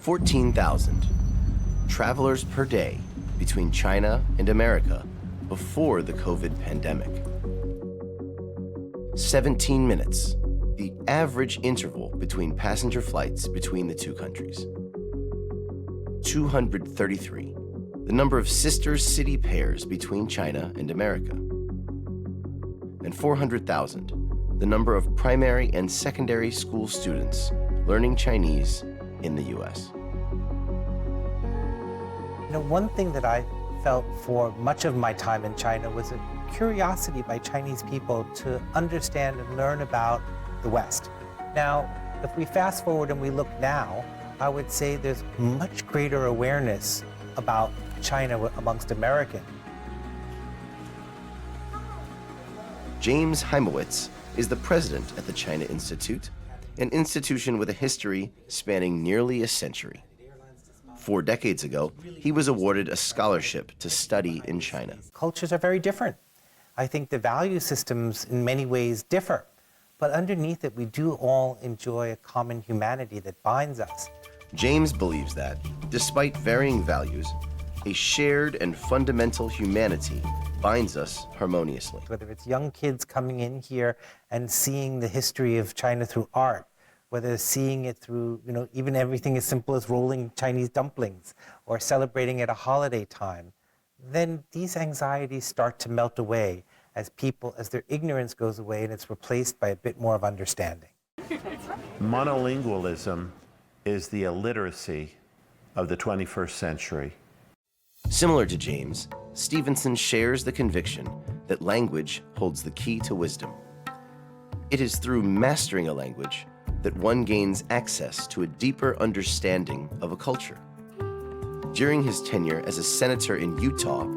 14,000 travelers per day between China and America before the COVID pandemic. 17 minutes, the average interval between passenger flights between the two countries. 233, the number of sister city pairs between China and America. And 400,000, the number of primary and secondary school students learning Chinese in the U.S. One thing that I felt for much of my time in China was a curiosity by Chinese people to understand and learn about the West. Now, if we fast forward and we look now, I would say there's much greater awareness about China amongst Americans. James Heimowitz is the president at the China Institute, an institution with a history spanning nearly a century. 4 decades ago, he was awarded a scholarship to study in China. Cultures are very different. I think the value systems in many ways differ, but underneath it, we do all enjoy a common humanity that binds us. James believes that, despite varying values, a shared and fundamental humanity binds us harmoniously. Whether it's young kids coming in here and seeing the history of China through art, whether seeing it through, even everything as simple as rolling Chinese dumplings or celebrating at a holiday time, then these anxieties start to melt away as their ignorance goes away and it's replaced by a bit more of understanding. Monolingualism is the illiteracy of the 21st century. Similar to James, Stevenson shares the conviction that language holds the key to wisdom. It is through mastering a language that one gains access to a deeper understanding of a culture. During his tenure as a senator in Utah,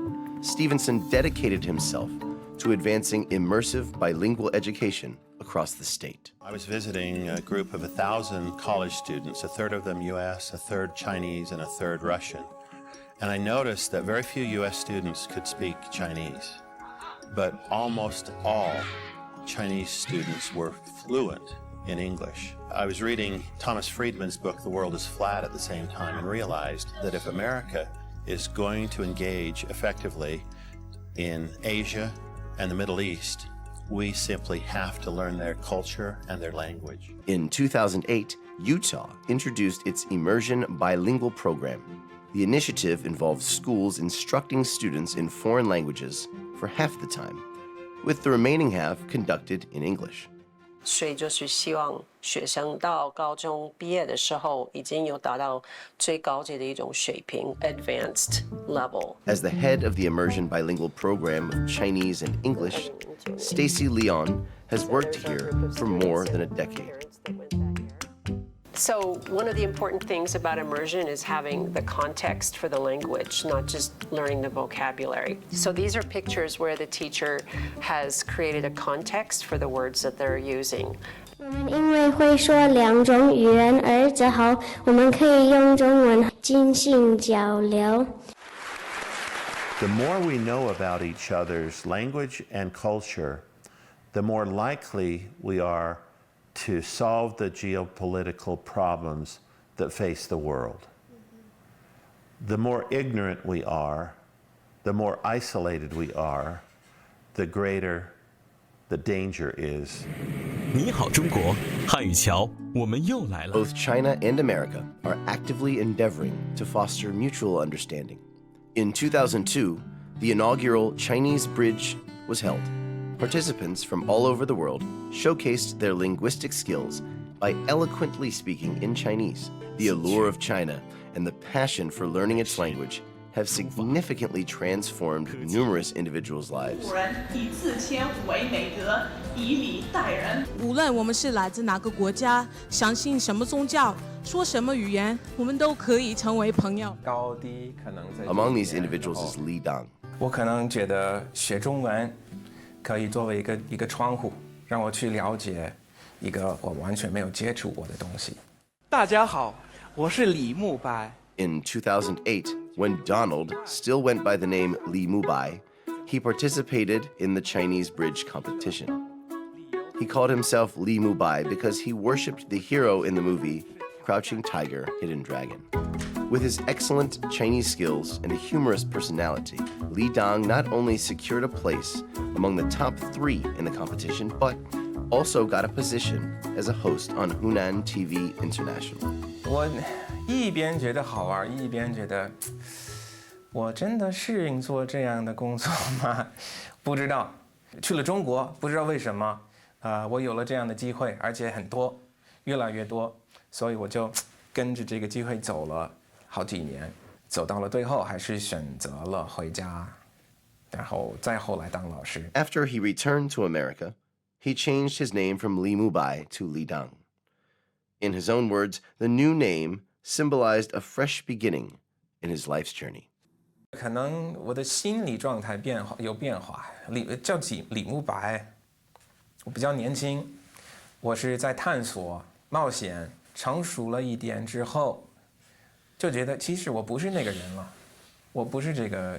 Stevenson dedicated himself to advancing immersive bilingual education across the state. I was visiting a group of 1,000 college students, a third of them US, a third Chinese, and a third Russian. And I noticed that very few US students could speak Chinese, but almost all Chinese students were fluent in English. I was reading Thomas Friedman's book, The World is Flat, at the same time and realized that if America is going to engage effectively in Asia and the Middle East, we simply have to learn their culture and their language. In 2008, Utah introduced its Immersion Bilingual Program. The initiative involves schools instructing students in foreign languages for half the time, with the remaining half conducted in English. 所以就是希望学生到高中毕业的时候，已经有达到最高级的一种水平 （advanced level）。 As the head of the Immersion Bilingual Program of Chinese and English, Stacy Leon has worked here for more than a decade. So one of the important things about immersion is having the context for the language, not just learning the vocabulary. So these are pictures where the teacher has created a context for the words that they're using. 我们因为会说2种语言而自豪，我们可以用中文进行交流。 The more we know about each other's language and culture, the more likely we are to solve the geopolitical problems that face the world. The more ignorant we are, the more isolated we are, the greater the danger is. 你好，中国，汉语桥，我们又来了。 Both China and America are actively endeavoring to foster mutual understanding. In 2002, the inaugural Chinese Bridge was held. Participants from all over the world showcased their linguistic skills by eloquently speaking in Chinese. The allure of China and the passion for learning its language have significantly transformed numerous individuals' lives. 以自谦为美德，以礼待人。无论我们是来自哪个国家，相信什么宗教，说什么语言，我们都可以成为朋友。 Among these individuals is Li Dang, 我可能觉得学中文可以作为一个窗户，让我去了解一个我完全没有接触过的东西。大家好，我是李慕白。In 2008, when Donald still went by the name Li Mubai, he participated in the Chinese bridge competition. He called himself Li Mubai because he worshipped the hero in the movie Crouching Tiger, Hidden Dragon. With his excellent Chinese skills and a humorous personality, Li Dang not only secured a place among the top 3 in the competition, but also got a position as a host on Hunan TV International. 我一边觉得好玩，一边觉得我真的适应做这样的工作吗？不知道。去了中国，不知道为什么，我有了这样的机会，而且很多，越来越多，所以我就跟着这个机会走了好几年，走到了最后，还是选择了回家，然后再后来当老师。After he returned to America, he changed his name from Li Mubai to Li Dang. In his own words, the new name symbolized a fresh beginning in his life's journey. 可能我的心理状态有变化，叫李慕白，我比较年轻，我是在探索、冒险，成熟了一点之后，就觉得其实我不是那个人了，我不是这个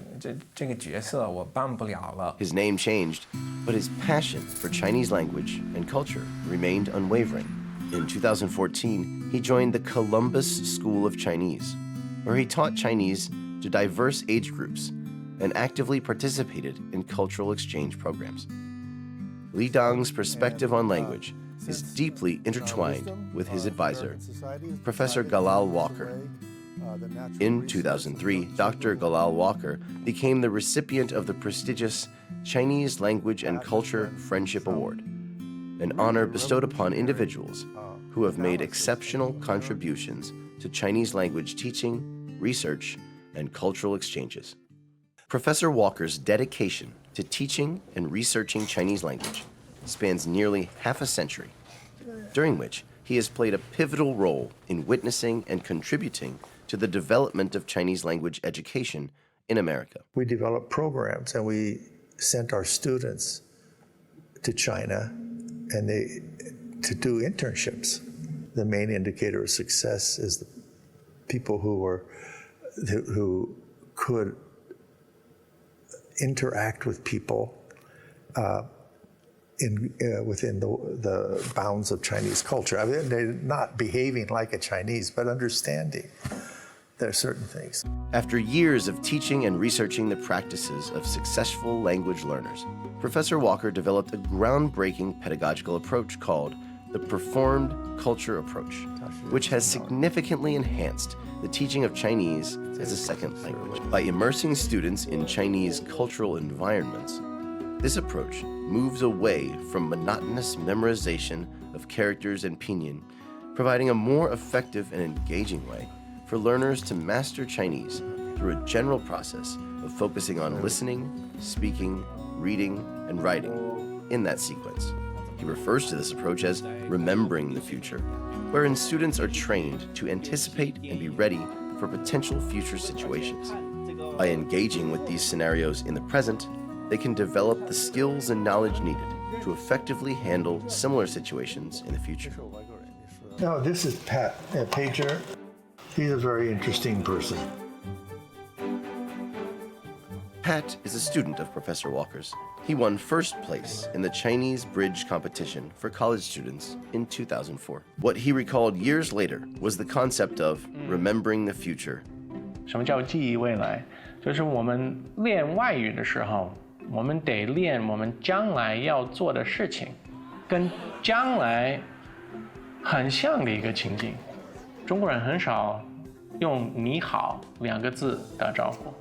角色，我扮不了了。His name changed, but his passion for Chinese language and culture remained unwavering. In 2014, he joined the Columbus School of Chinese, where he taught Chinese to diverse age groups and actively participated in cultural exchange programs. Li Dang's perspective on language is deeply intertwined with his advisor, Professor Galal Walker. In 2003, Dr. Galal Walker became the recipient of the prestigious Chinese Language and Culture Friendship Award, an honor bestowed upon individuals who have made exceptional contributions to Chinese language teaching, research, and cultural exchanges. Professor Walker's dedication to teaching and researching Chinese language spans nearly half a century, during which he has played a pivotal role in witnessing and contributing to the development of Chinese language education in America. We developed programs and we sent our students to China and to do internships. The main indicator of success is the people who could interact with people within the bounds of Chinese culture. I mean, they're not behaving like a Chinese, but understanding there are certain things. After years of teaching and researching the practices of successful language learners, Professor Walker developed a groundbreaking pedagogical approach called the Performed Culture Approach, which has significantly enhanced the teaching of Chinese as a second language. By immersing students in Chinese cultural environments, this approach moves away from monotonous memorization of characters and pinyin, providing a more effective and engaging way for learners to master Chinese through a general process of focusing on listening, speaking, reading, and writing in that sequence. He refers to this approach as remembering the future, wherein students are trained to anticipate and be ready for potential future situations. By engaging with these scenarios in the present, they can develop the skills and knowledge needed to effectively handle similar situations in the future. Now, this is Pat Pager. He's a very interesting person. Pat is a student of Professor Walker's. He won first place in the Chinese bridge competition for college students in 2004. What he recalled years later was the concept of remembering the future. 什么叫记忆未来？就是我们练外语的时候，我们得练我们将来要做的事情，跟将来很像的一个情景。中国人很少用“你好”2个字打招呼，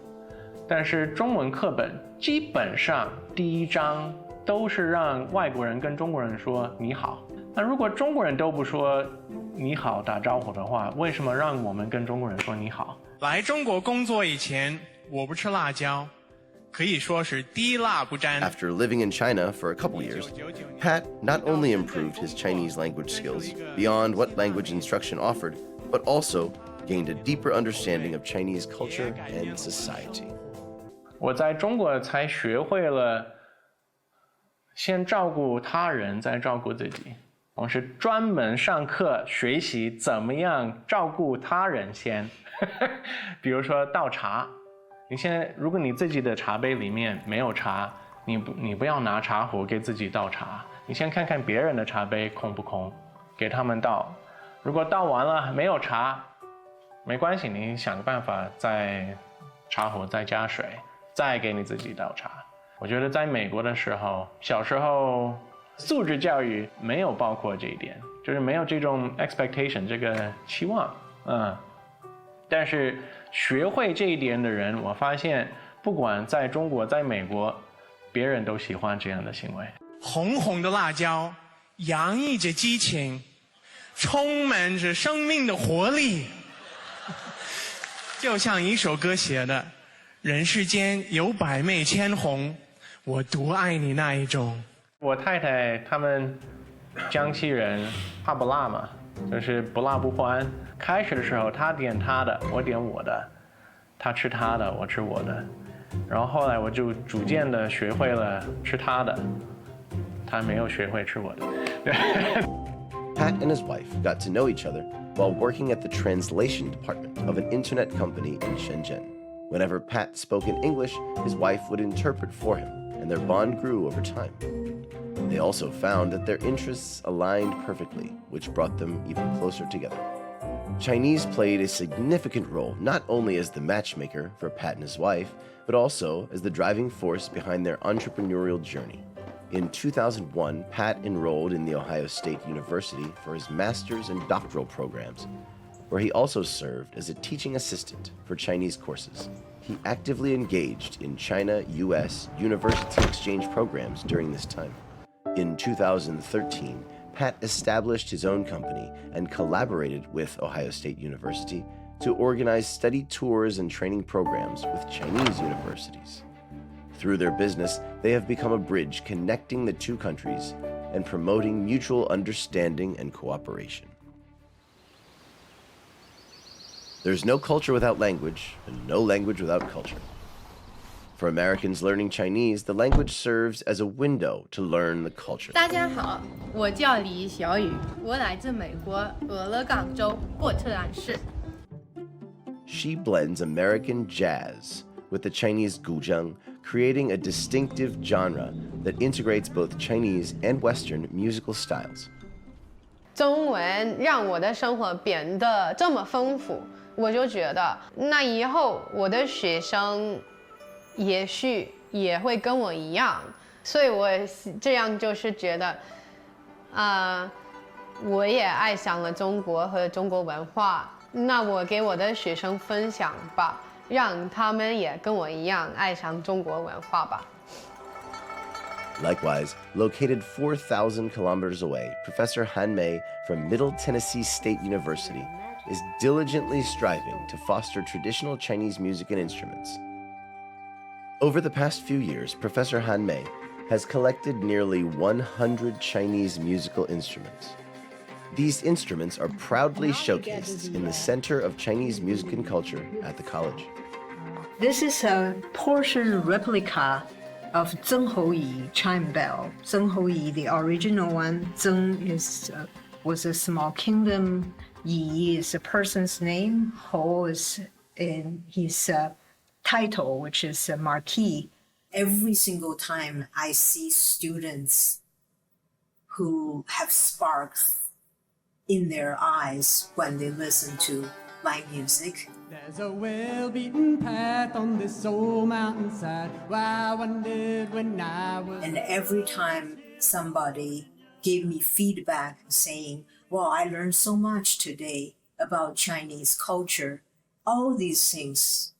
但是中文课本基本上第一章都是让外国人跟中国人说“你好”。那如果中国人都不说“你好”打招呼的话，为什么让我们跟中国人说“你好”？来中国工作以前，我不吃辣椒，可以说是滴辣不沾。 After living in China for a couple years, Pat not only improved his Chinese language skills beyond what language instruction offered, but also gained a deeper understanding of Chinese culture and society. 我在中国才学会了先照顾他人，再照顾自己。我是专门上课学习怎么样照顾他人先。比如说倒茶，如果你自己的茶杯里面没有茶，你不要拿茶壶给自己倒茶，你先看看别人的茶杯空不空，给他们倒。如果倒完了没有茶，没关系，你想个办法在茶壶再加水，再给你自己倒茶。我觉得在美国的时候，小时候素质教育没有包括这一点，就是没有这种 expectation 这个期望，但是学会这一点的人，我发现不管在中国在美国，别人都喜欢这样的行为。红红的辣椒洋溢着激情，充满着生命的活力，就像一首歌写的，人世间有百媚千红，我独爱你那一种。我太太他们江西人怕不辣嘛，就是不辣不欢。开始的时候她点她的，我点我的，她吃她的，我吃我的。然后后来我就逐渐的学会了吃她的，她没有学会吃我的。Pat and his wife got to know each other while working at the translation department of an internet company in Shenzhen. Whenever Pat spoke in English, his wife would interpret for him, and their bond grew over time. They also found that their interests aligned perfectly, which brought them even closer together. Chinese played a significant role not only as the matchmaker for Pat and his wife, but also as the driving force behind their entrepreneurial journey. In 2001, Pat enrolled in The Ohio State University for his master's and doctoral programs, where he also served as a teaching assistant for Chinese courses. He actively engaged in China-US university exchange programs during this time. In 2013, Pat established his own company and collaborated with Ohio State University to organize study tours and training programs with Chinese universities. Through their business, they have become a bridge connecting the two countries and promoting mutual understanding and cooperation. There's no culture without language, and no language without culture. For Americans learning Chinese, the language serves as a window to learn the culture. 大家好，我叫李小雨，我来自美国俄勒冈州波特兰市。She blends American jazz with the Chinese guzheng, creating a distinctive genre that integrates both Chinese and Western musical styles. 中文让我的生活变得这么丰富，我就觉得那以后我的学生也许也会跟我一样，所以我这样就是觉得，我也爱上了中国和中国文化，那我给我的学生分享吧，让他们也跟我一样爱上中国文化吧。Likewise, located 4,000 kilometers away, Professor Han Mei from Middle Tennessee State University is diligently striving to foster traditional Chinese music and instruments. Over the past few years, Professor Han Mei has collected nearly 100 Chinese musical instruments. These instruments are proudly showcased in the Center of Chinese Music and Culture at the college. This is a portion replica of Zheng Houyi chime bell. Zheng Houyi, the original one, Zheng was a small kingdom. Yi is a person's name. Hou is in his title, which is a marquis. Every single time I see students who have sparks in their eyes when they listen to my music. There's a well-beaten path on this old mountainside where I wandered when I was... And every time somebody gave me feedback saying, well, I learned so much today about Chinese culture. All these things,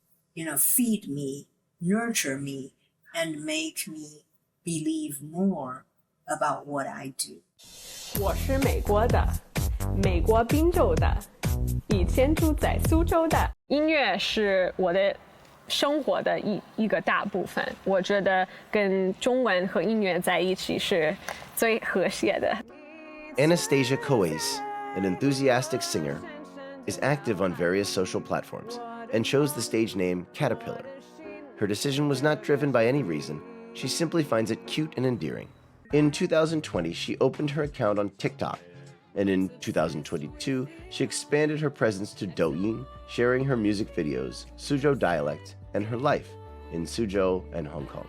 feed me, nurture me, and make me believe more about what I do. 我是美国的，美国宾州的，以前住在苏州的。音乐是我的生活的一个大部分，我觉得跟中文和音乐在一起是最和谐的。Anastasia Coase, an enthusiastic singer, is active on various social platforms and chose the stage name Caterpillar. Her decision was not driven by any reason. She simply finds it cute and endearing. In 2020, she opened her account on TikTok, and in 2022, she expanded her presence to Douyin, sharing her music videos, Suzhou dialect, and her life in Suzhou and Hong Kong.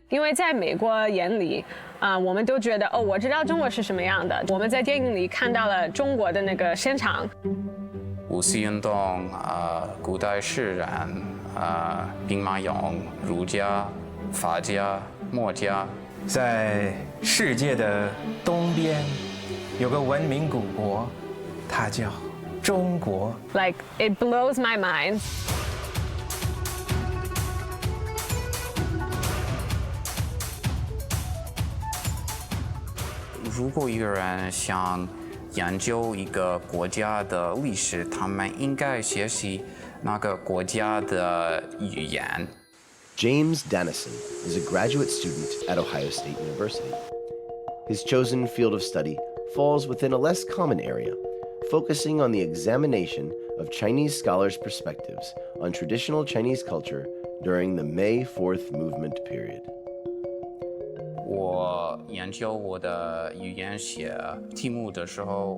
因为在美国眼里，我们都觉得我知道中国是什么样的。我们在电影里看到了中国的那个现场。五四运动，古代诗人，兵马俑，儒家、法家、墨家。在世界的东边，有个文明古国，它叫中国。Like it blows my mind. 如果一个人想研究一个国家的历史，他们应该学习那个国家的语言。James Dannison is a graduate student at Ohio State University. His chosen field of study falls within a less common area, focusing on the examination of Chinese scholars' perspectives on traditional Chinese culture during the May 4th movement period. 我研究我的语言学题目的时候，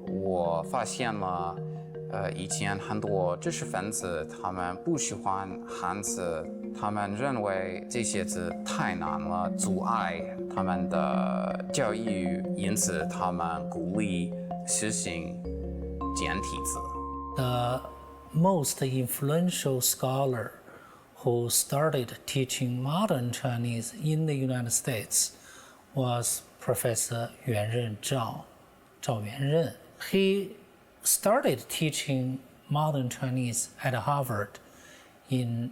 我发现了，以前很多知识分子他们不喜欢汉字，他们认为这些字太难了，阻碍他们的教育，因此他们鼓励实行简体字。The most influential scholar who started teaching modern Chinese in the United States was Professor Yuanren Zhao Yuanren. He started teaching modern Chinese at Harvard in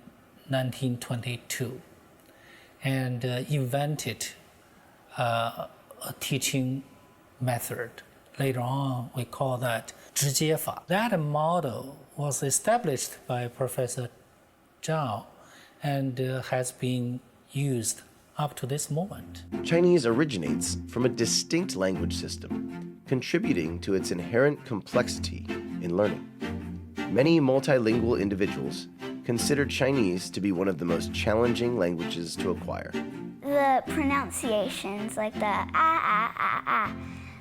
1922 and invented a teaching method. Later on, we call that 直接法. That model was established by Professor Zhao and has been used up to this moment. Chinese originates from a distinct language system, contributing to its inherent complexity in learning. Many multilingual individuals consider Chinese to be one of the most challenging languages to acquire. The pronunciations, like the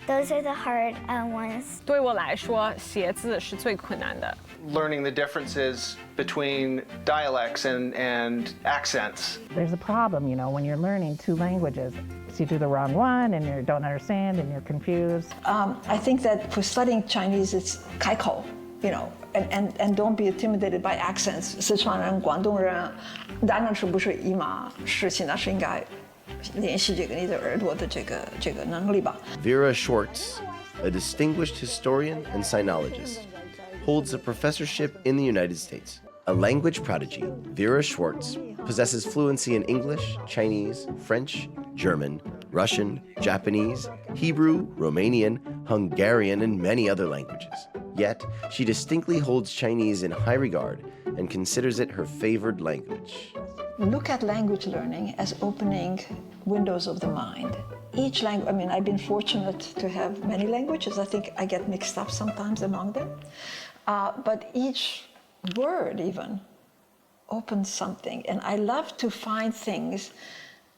those are the hard ones. 对我来说，写字是最困难的。Learning the differences between dialects and accents. There's a problem, when you're learning two languages. You do the wrong one and you don't understand and you're confused. I think that for studying Chinese, it's 开口, and don't be intimidated by accents. 四川人、广东人，当然是不是一码事情，那是应该练习这个你的耳朵的这个能力吧。Vera Schwartz, a distinguished historian and sinologist, holds a professorship in the United States. A language prodigy, Vera Schwartz possesses fluency in English, Chinese, French, German, Russian, Japanese, Hebrew, Romanian, Hungarian, and many other languages. Yet, she distinctly holds Chinese in high regard and considers it her favored language. Look at language learning as opening windows of the mind. Each language, I've been fortunate to have many languages. I think I get mixed up sometimes among them. But each word even opens something. And I love to find things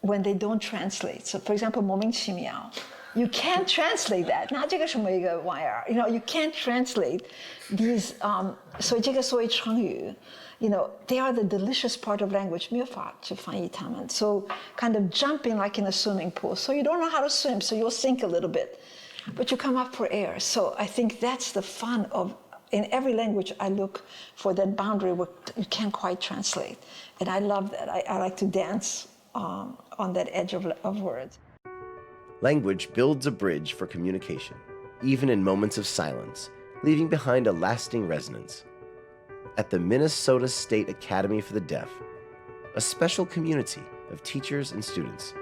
when they don't translate. So for example, 莫名其妙. You can't translate that. 那这个什么一个玩意儿? You can't translate these, 所以这个所谓成语, they are the delicious part of language. 没有法去翻译它们. So kind of jumping like in a swimming pool. So you don't know how to swim, so you'll sink a little bit. But you come up for air. So I think that's the fun of, in every language, I look for that boundary where you can't quite translate. And I love that. I like to dance on that edge of words. Language builds a bridge for communication, even in moments of silence, leaving behind a lasting resonance. At the Minnesota State Academy for the Deaf, a special community of teachers and students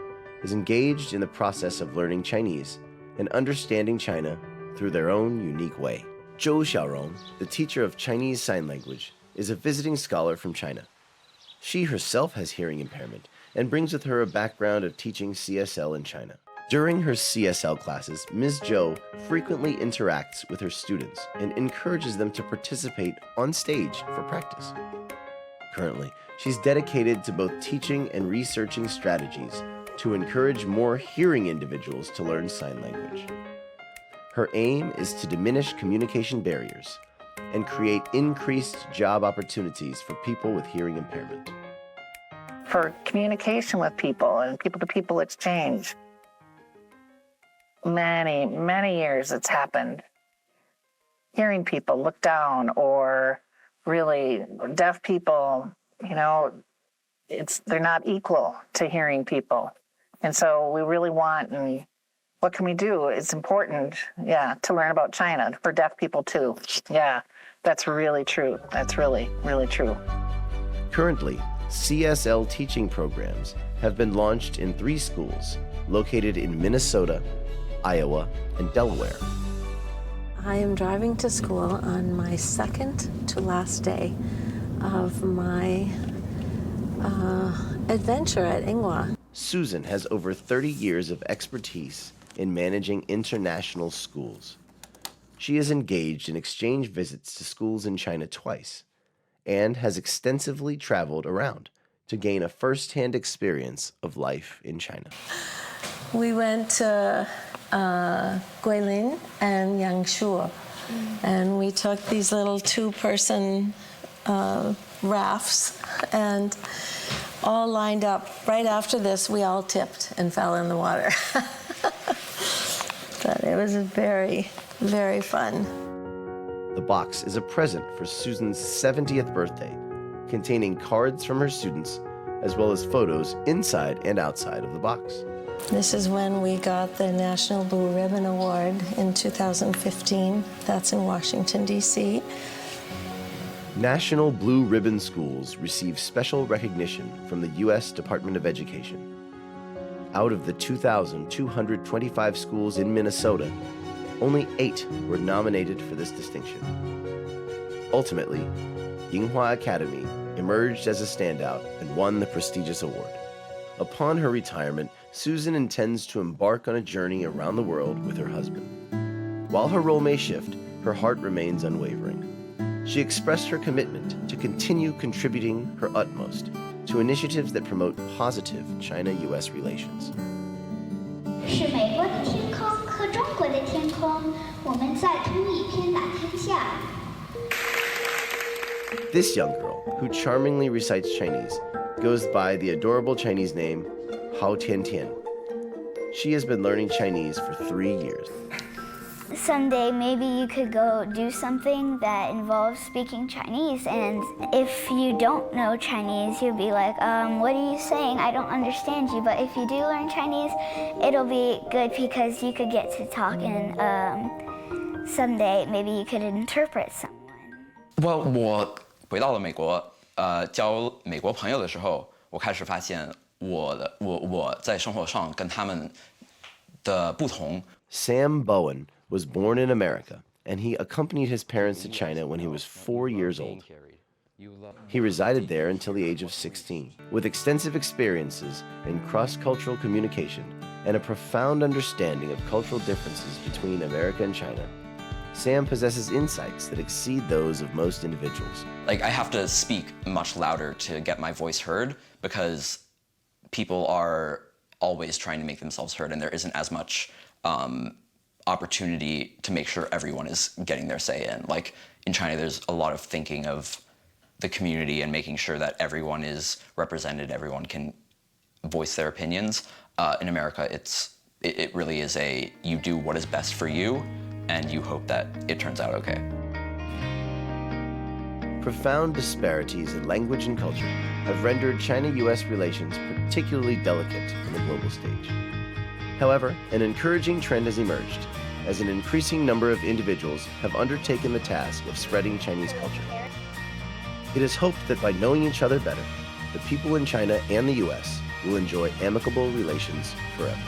is engaged in the process of learning Chinese and understanding China through their own unique way. Zhou Xiaorong, the teacher of Chinese Sign Language, is a visiting scholar from China. She herself has hearing impairment and brings with her a background of teaching CSL in China. During her CSL classes, Ms. Zhou frequently interacts with her students and encourages them to participate on stage for practice. Currently, she's dedicated to both teaching and researching strategies to encourage more hearing individuals to learn sign language. Her aim is to diminish communication barriers and create increased job opportunities for people with hearing impairment. For communication with people and people-to-people exchange, many years it's happened. Hearing people look down, or really deaf people, they're not equal to hearing people. And so we really want, and what can we do? It's important, to learn about China for deaf people too. Yeah, that's really true. That's really, really true. Currently, CSL teaching programs have been launched in 3 schools located in Minnesota, Iowa, and Delaware. I am driving to school on my second to last day of my adventure at Inghua. Susan has over 30 years of expertise in managing international schools. She is engaged in exchange visits to schools in China twice and has extensively traveled around to gain a first-hand experience of life in China. We went to Guilin and Yangshuo, and we took these little 2-person rafts, and all lined up. Right after this, we all tipped and fell in the water. But it was very, very fun. The box is a present for Susan's 70th birthday, containing cards from her students, as well as photos inside and outside of the box. This is when we got the National Blue Ribbon Award in 2015. That's in Washington, D.C. National Blue Ribbon schools receive special recognition from the U.S. Department of Education. Out of the 2,225 schools in Minnesota, only 8 were nominated for this distinction. Ultimately, Yinghua Academy emerged as a standout and won the prestigious award. Upon her retirement, Susan intends to embark on a journey around the world with her husband. While her role may shift, her heart remains unwavering. She expressed her commitment to continue contributing her utmost to initiatives that promote positive China-U.S. relations. 是美国的天空和中国的天空，我们在同一片大天下。 This young girl, who charmingly recites Chinese, goes by the adorable Chinese name Hao Tiantian. She has been learning Chinese for 3 years. Someday, maybe you could go do something that involves speaking Chinese, and if you don't know Chinese, you'll be like, what are you saying? I don't understand you. But if you do learn Chinese, it'll be good because you could get to talk, and someday, maybe you could interpret someone. Well, 我回到了美国，交美国朋友的时候，我开始发现我在生活上跟他们的不同。Sam Bowen was born in America, and he accompanied his parents to China when he was 4 years old. He resided there until the age of 16, with extensive experiences in cross-cultural communication and a profound understanding of cultural differences between America and China. Sam possesses insights that exceed those of most individuals. Like, I have to speak much louder to get my voice heard because people are always trying to make themselves heard, and there isn't as much opportunity to make sure everyone is getting their say in. Like, in China, there's a lot of thinking of the community and making sure that everyone is represented, everyone can voice their opinions. In America, it really is you do what is best for you, and you hope that it turns out okay. Profound disparities in language and culture have rendered China-U.S. relations particularly delicate on the global stage. However, an encouraging trend has emerged as an increasing number of individuals have undertaken the task of spreading Chinese culture. It is hoped that by knowing each other better, the people in China and the U.S. will enjoy amicable relations forever.